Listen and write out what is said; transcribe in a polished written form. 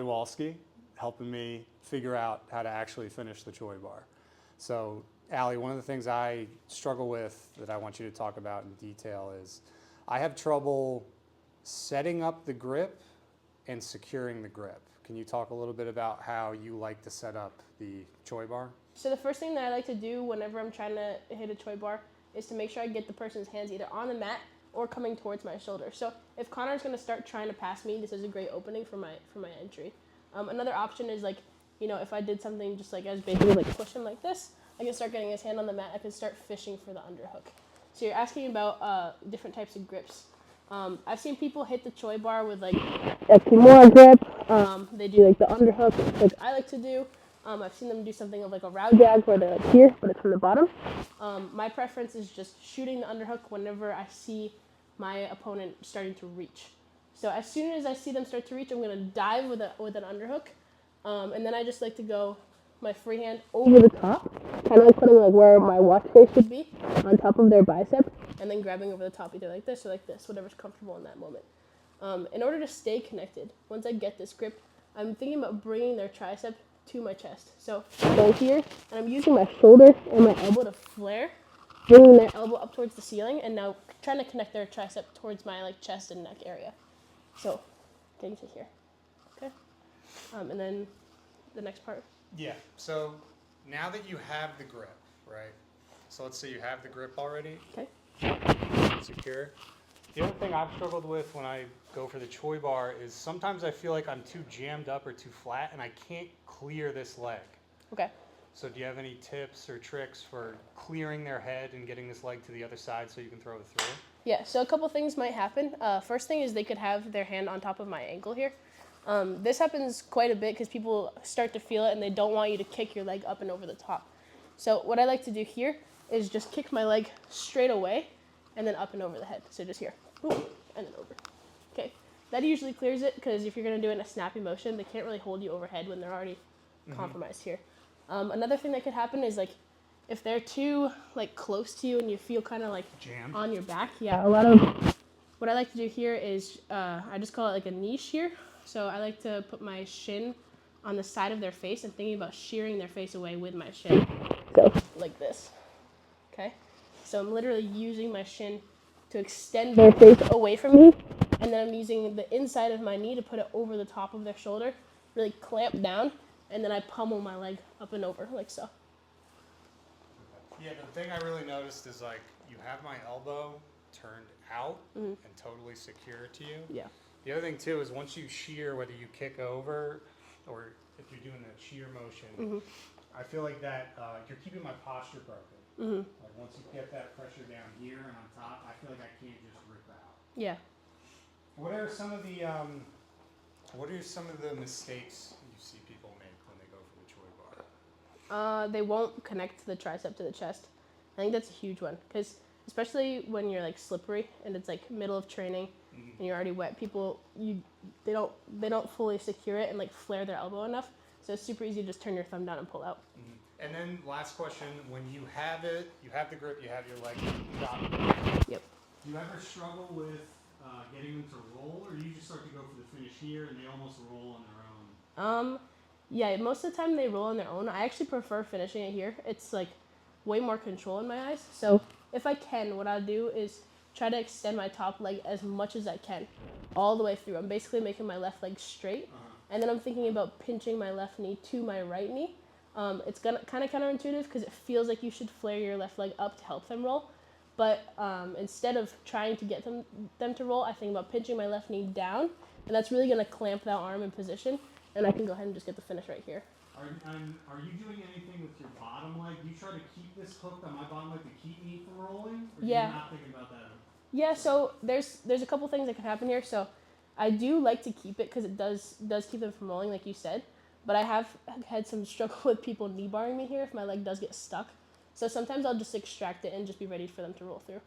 Wolski, helping me figure out how to actually finish the Choi bar. So, Allie, one of the things I struggle with that I want you to talk about in detail is I have trouble setting up the grip and securing the grip. Can you talk a little bit about how you like to set up the Choi bar? So the first thing that I like to do whenever I'm trying to hit a Choi bar is to make sure I get the person's hands either on the mat or coming towards my shoulder. So if Connor's going to start trying to pass me, this is a great opening for my entry. Another option is, like, if I did something just like I was basically like push him like this, I can start getting his hand on the mat. I can start fishing for the underhook. So you're asking about different types of grips. I've seen people hit the Choi bar with like a Kimura grip. They do like the underhook, like I like to do. I've seen them do something of like a round jag where they're like here, but it's from the bottom. My preference is just shooting the underhook whenever I see my opponent starting to reach. So as soon as I see them start to reach, I'm going to dive with an underhook. And then I just like to go my free hand over the top, kind of like putting like where my watch face would be on top of their bicep, and then grabbing over the top either like this or like this, whatever's comfortable in that moment. In order to stay connected, once I get this grip, I'm thinking about bringing their tricep to my chest. So go here, and I'm using my shoulder and my elbow to flare, bringing their elbow up towards the ceiling, and now trying to connect their tricep towards my like chest and neck area. So getting to here, okay? And then the next part. Yeah, so now that you have the grip, right? So let's say you have the grip already. Okay. Secure. The other thing I've struggled with when I go for the Choi bar is sometimes I feel like I'm too jammed up or too flat and I can't clear this leg. Okay. So do you have any tips or tricks for clearing their head and getting this leg to the other side so you can throw it through? Yeah, so a couple things might happen. First thing is they could have their hand on top of my ankle here. This happens quite a bit because people start to feel it and they don't want you to kick your leg up and over the top. So what I like to do here is just kick my leg straight away and then up and over the head. So just here, boom, and then over. Okay, that usually clears it because if you're going to do it in a snappy motion, they can't really hold you overhead when they're already compromised here. Another thing that could happen is like if they're too like close to you and you feel kind of like jammed on your back. Yeah, a lot of what I like to do here is I just call it like a niche here. So I like to put my shin on the side of their face and thinking about shearing their face away with my shin. So like this. Okay? So I'm literally using my shin to extend their face away from me, and then I'm using the inside of my knee to put it over the top of their shoulder, really clamp down, and then I pummel my leg up and over like so. Yeah, the thing I really noticed is like you have my elbow turned out and totally secure to you. Yeah. The other thing too is once you shear, whether you kick over or if you're doing that shear motion, I feel like that you're keeping my posture broken. Like once you get that pressure down here and on top, I feel like I can't just rip out. Yeah. What are some of the mistakes you see people make when they go for the Choi bar? They won't connect the tricep to the chest. I think that's a huge one because especially when you're like slippery and it's like middle of training and you're already wet, people they don't fully secure it and like flare their elbow enough. So it's super easy to just turn your thumb down and pull out. And then last question, when you have it, you have the grip, you have your leg dropped. Yep. Do you ever struggle with getting them to roll, or do you just start to go for the finish here and they almost roll on their own? Yeah, most of the time they roll on their own. I actually prefer finishing it here. It's like way more control in my eyes. So if I can, what I'll do is try to extend my top leg as much as I can, all the way through. I'm basically making my left leg straight, and then I'm thinking about pinching my left knee to my right knee. It's kind of counterintuitive because it feels like you should flare your left leg up to help them roll. But instead of trying to get them to roll, I think about pinching my left knee down, and that's really going to clamp that arm in position, and I can go ahead and just get the finish right here. Are you doing anything with your bottom leg? Do you try to keep this hooked on my bottom leg to keep me from rolling? Or Yeah. Are you not thinking about that? Yeah, so there's a couple things that can happen here. So I do like to keep it because it does keep them from rolling, like you said. But I have had some struggle with people knee barring me here if my leg does get stuck. So sometimes I'll just extract it and just be ready for them to roll through.